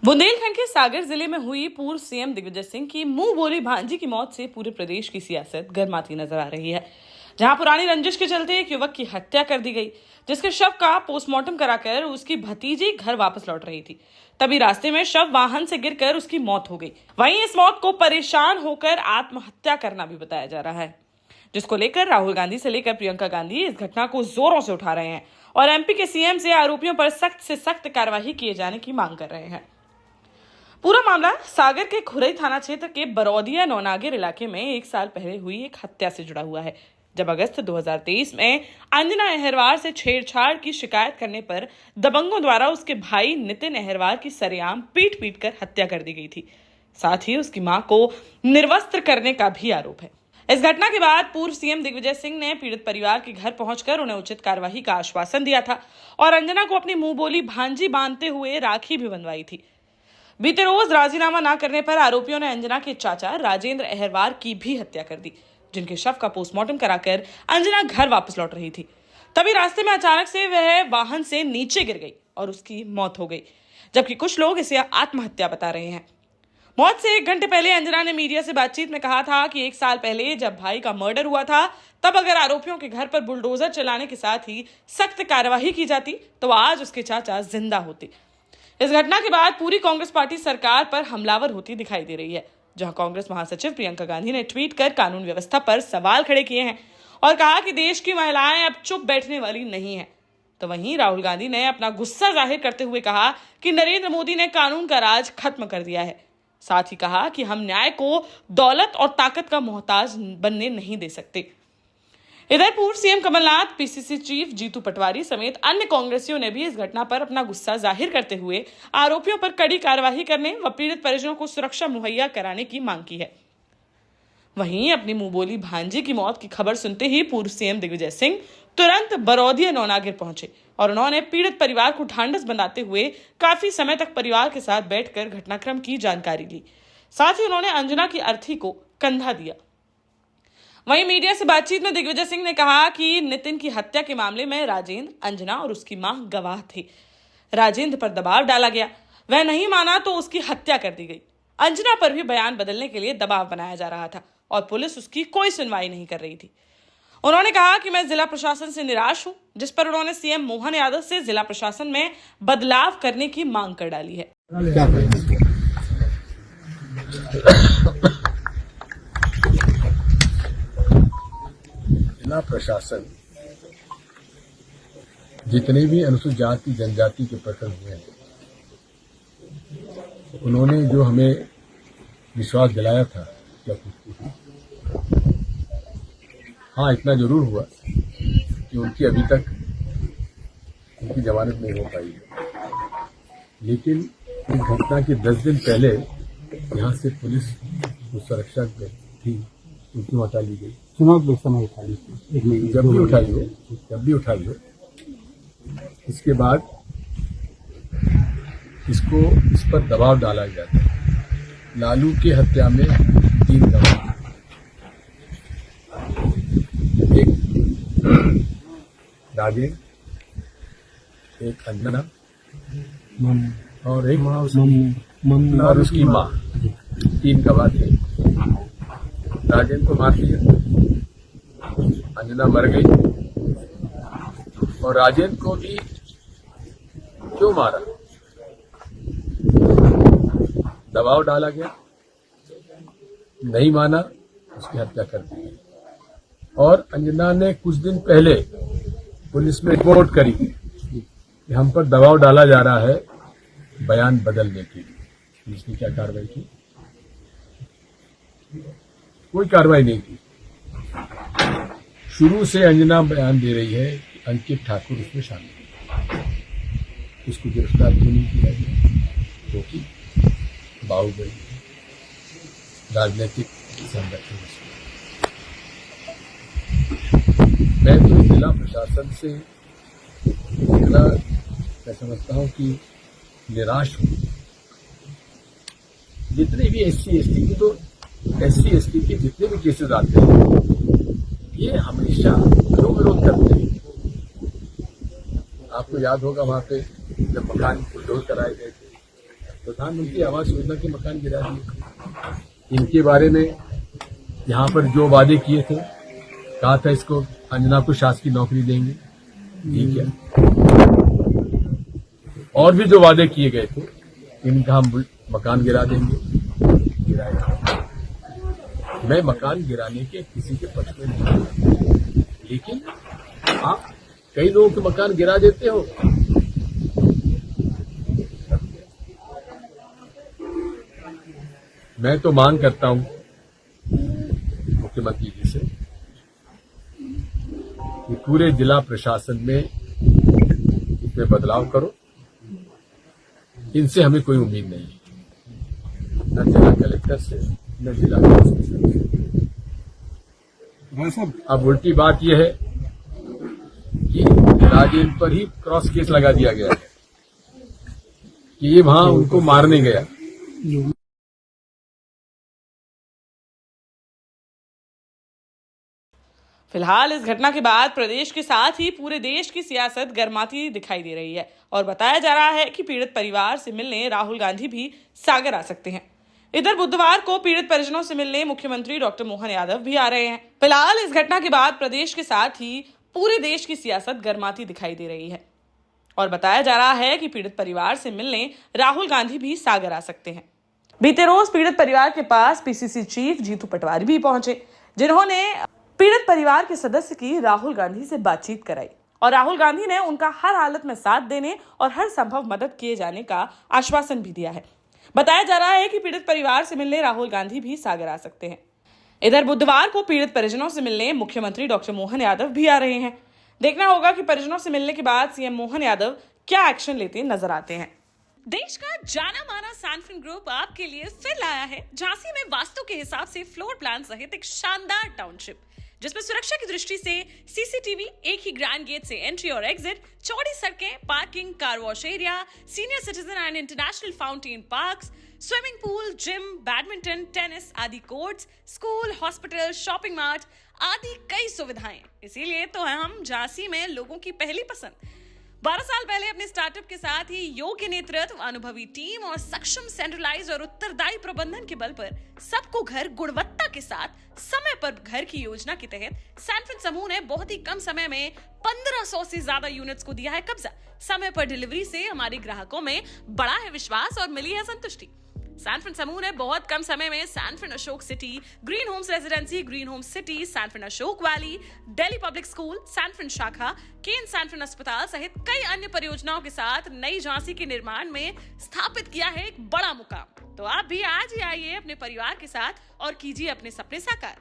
बुंदेलखंड के सागर जिले में हुई पूर्व सीएम दिग्विजय सिंह की मुंह बोली भांजी की मौत से पूरे प्रदेश की सियासत गर्माती नजर आ रही है। जहां पुरानी रंजिश के चलते एक युवक की हत्या कर दी गई, जिसके शव का पोस्टमार्टम कराकर उसकी भतीजी घर वापस लौट रही थी। तभी रास्ते में शव वाहन से गिरकर उसकी मौत हो गई। वहीं इस मौत को परेशान होकर आत्महत्या करना भी बताया जा रहा है, जिसको लेकर राहुल गांधी से लेकर प्रियंका गांधी इस घटना को जोरों से उठा रहे हैं और एमपी के सीएम से आरोपियों पर सख्त से सख्त कार्रवाई किए जाने की मांग कर रहे हैं। पूरा मामला सागर के खुरई थाना क्षेत्र के बरौदिया नौनागिर इलाके में 1 साल पहले हुई एक हत्या से जुड़ा हुआ है, जब अगस्त 2023 में अंजना अहरवार से छेड़छाड़ की शिकायत करने पर दबंगों द्वारा उसके भाई नितिन अहरवार की सरेआम पीट कर हत्या कर दी गई थी। साथ ही उसकी मां को निर्वस्त्र करने का भी आरोप है। इस घटना के बाद पूर्व सीएम दिग्विजय सिंह ने पीड़ित परिवार के घर पहुंचकर उन्हें उचित कार्रवाई का आश्वासन दिया था और अंजना को अपनी मुंह बोली भांजी बांधते हुए राखी भी बंधवाई थी। बीते रोज राजीनामा न करने पर आरोपियों ने अंजना के चाचा राजेंद्र अहरवार की भी हत्या कर दी, जिनके शव का पोस्टमार्टम कराकर अंजना घर वापस लौट रही थी। तभी रास्ते में अचानक से वह वाहन से नीचे गिर गई और उसकी मौत हो गई, जबकि कुछ लोग इसे आत्महत्या बता रहे हैं। मौत से 1 घंटे पहले अंजना ने मीडिया से बातचीत में कहा था कि 1 साल पहले जब भाई का मर्डर हुआ था, तब अगर आरोपियों के घर पर बुलडोजर चलाने के साथ ही सख्त कार्रवाई की जाती तो आज उसके चाचा जिंदा होते। इस घटना के बाद पूरी कांग्रेस पार्टी सरकार पर हमलावर होती दिखाई दे रही है, जहां कांग्रेस महासचिव प्रियंका गांधी ने ट्वीट कर कानून व्यवस्था पर सवाल खड़े किए हैं और कहा कि देश की महिलाएं अब चुप बैठने वाली नहीं है। तो वहीं राहुल गांधी ने अपना गुस्सा जाहिर करते हुए कहा कि नरेंद्र मोदी ने कानून का राज खत्म कर दिया है। साथ ही कहा कि हम न्याय को दौलत और ताकत का मोहताज बनने नहीं दे सकते। इधर पूर्व CM Kamalnath, PCC chief Jitu Patwari समेत अन्य कांग्रेसियों ने भी इस घटना पर अपना गुस्सा जाहिर करते हुए आरोपियों पर कड़ी कार्रवाई करने व पीड़ित परिजनों को सुरक्षा मुहैया कराने की मांग की है। वहीं अपनी मुंह बोली भांजी की मौत की खबर सुनते ही पूर्व सीएम दिग्विजय सिंह तुरंत बरौदिया नौनागिर पहुंचे और उन्होंने पीड़ित परिवार को ढांढस बंधाते हुए काफी समय तक परिवार के साथ बैठकर घटनाक्रम की जानकारी ली। साथ ही उन्होंने अंजना की अर्थी को कंधा दिया। वहीं मीडिया से बातचीत में दिग्विजय सिंह ने कहा कि नितिन की हत्या के मामले में राजेंद्र, अंजना और उसकी मां गवाह थे। राजेंद्र पर दबाव डाला गया, वह नहीं माना तो उसकी हत्या कर दी गई। अंजना पर भी बयान बदलने के लिए दबाव बनाया जा रहा था और पुलिस उसकी कोई सुनवाई नहीं कर रही थी। उन्होंने कहा कि मैं जिला प्रशासन से निराश हूं, जिस पर उन्होंने सीएम मोहन यादव से जिला प्रशासन में बदलाव करने की मांग कर डाली है। जिला प्रशासन जितने भी अनुसूचित जाति जनजाति के प्रकरण हुए हैं, उन्होंने जो हमें विश्वास दिलाया था क्या कुछ, हाँ इतना जरूर हुआ कि उनकी अभी तक उनकी जमानत नहीं हो पाई है। लेकिन इस घटना के 10 दिन पहले यहाँ से पुलिस जो सुरक्षा में थी उनको हटा ली गई। चुनाव के समय उठाई, जब भी उठाई हो इसके बाद इस पर दबाव डाला जाता है। लालू की हत्या में 3 गवाह, एक राजेंद्र, एक अंजना और एक और उसकी मां, 3 गवाह थे। राजेंद्र को मार दिया, अंजना मर गई और राजेंद्र को भी क्यों मारा? दबाव डाला गया, नहीं माना, उसकी हत्या कर दी गई। और अंजना ने कुछ दिन पहले पुलिस में रिपोर्ट करी कि हम पर दबाव डाला जा रहा है बयान बदलने के लिए। पुलिस ने क्या कार्रवाई की? कोई कार्रवाई नहीं की। शुरू से अंजना बयान दे रही है कि अंकित ठाकुर उसमें शामिल है। उसको गिरफ्तार क्यों नहीं किया गया? क्योंकि बाहुबली राजनीतिक संगठन। मैं तो जिला प्रशासन से इतना मैं समझता हूं कि निराश हूं। जितने भी एससी एसटी के जितने भी केसेस आते हैं, ये हमेशा विरोध करते हैं। आपको याद होगा वहां पे जब मकान बुलडोज कराए गए थे, प्रधानमंत्री आवास योजना के मकान गिरा दिए। इनके बारे में यहाँ पर जो वादे किए थे, कहा था इसको अंजना को शासकीय नौकरी देंगे, ठीक है। और भी जो वादे किए गए थे, इनका हम मकान गिरा देंगे, गिराया। मैं मकान गिराने के किसी के पक्ष में नहीं हूं, लेकिन आप कई लोगों के मकान गिरा देते हो। मैं तो मांग करता हूं मुख्यमंत्री जी से कि पूरे जिला प्रशासन में इसमें बदलाव करो। इनसे हमें कोई उम्मीद नहीं है, न जिला कलेक्टर से, न जिला कमिश्नर से। अब उल्टी बात यह है कि राजेंद्र पर ही क्रॉस केस लगा दिया गया है कि ये वहां उनको मारने गया। फिलहाल इस घटना के बाद प्रदेश के साथ ही पूरे देश की सियासत गर्माती दिखाई दे रही है और बताया जा रहा है कि पीड़ित परिवार से मिलने राहुल गांधी भी सागर आ सकते हैं। इधर बुधवार को पीड़ित परिजनों से मिलने मुख्यमंत्री डॉक्टर मोहन यादव भी आ रहे हैं। फिलहाल इस घटना के बाद प्रदेश के साथ ही पूरे देश की सियासत गर्माती दिखाई दे रही है और बताया जा रहा है कि पीड़ित परिवार से मिलने राहुल गांधी भी सागर आ सकते हैं। बीते रोज पीड़ित परिवार के पास पीसीसी चीफ जीतू पटवारी भी पहुंचे, जिन्होंने पीड़ित परिवार के सदस्य की राहुल गांधी से बातचीत कराई और राहुल गांधी ने उनका हर हालत में साथ देने और हर संभव मदद किए जाने का आश्वासन भी दिया है। बताया जा रहा है कि पीड़ित परिवार से मिलने राहुल गांधी भी सागर आ सकते हैं। इधर बुधवार को पीड़ित परिजनों से मिलने मुख्यमंत्री डॉक्टर मोहन यादव भी आ रहे हैं। देखना होगा कि परिजनों से मिलने के बाद सीएम मोहन यादव क्या एक्शन लेते नजर आते हैं। देश का जाना माना सैनफिन ग्रुप आपके लिए फिर लाया है झांसी में वास्तु के हिसाब से फ्लोर प्लान सहित एक शानदार टाउनशिप, जिसमें सुरक्षा की दृष्टि से सीसीटीवी, एक ही ग्रैंड गेट से एंट्री और एग्जिट, चौड़ी सड़कें, parking, car wash area, senior citizen and international fountain parks, swimming pool, gym, badminton, tennis आदि courts, school, hospital, shopping mart आदि कई सुविधाएं। इसीलिए तो हम झांसी में लोगों की पहली पसंद। 12 साल पहले अपने स्टार्टअप के साथ ही योग्य नेतृत्व, अनुभवी टीम और सक्षम सेंट्रलाइज और उत्तरदायी प्रबंधन के बल पर सबको घर गुणवत्ता के साथ समय पर घर की योजना के तहत सैनफिन समूह ने बहुत ही कम समय में 1500 से ज्यादा यूनिट्स को दिया है कब्जा। समय पर डिलीवरी से हमारे ग्राहकों में बड़ा है विश्वास और मिली है संतुष्टि। सैनफिन समूह ने बहुत कम समय में Sanfin Ashok city, green homes residency, green homes city, Sanfin Ashok valley, Delhi public school, Sanfin शाखा, केन सैनफिन अस्पताल सहित कई अन्य परियोजनाओं के साथ नई झांसी के निर्माण में स्थापित किया है एक बड़ा मुकाम। तो आप भी आज ही आइए अपने परिवार के साथ और कीजिए अपने सपने साकार।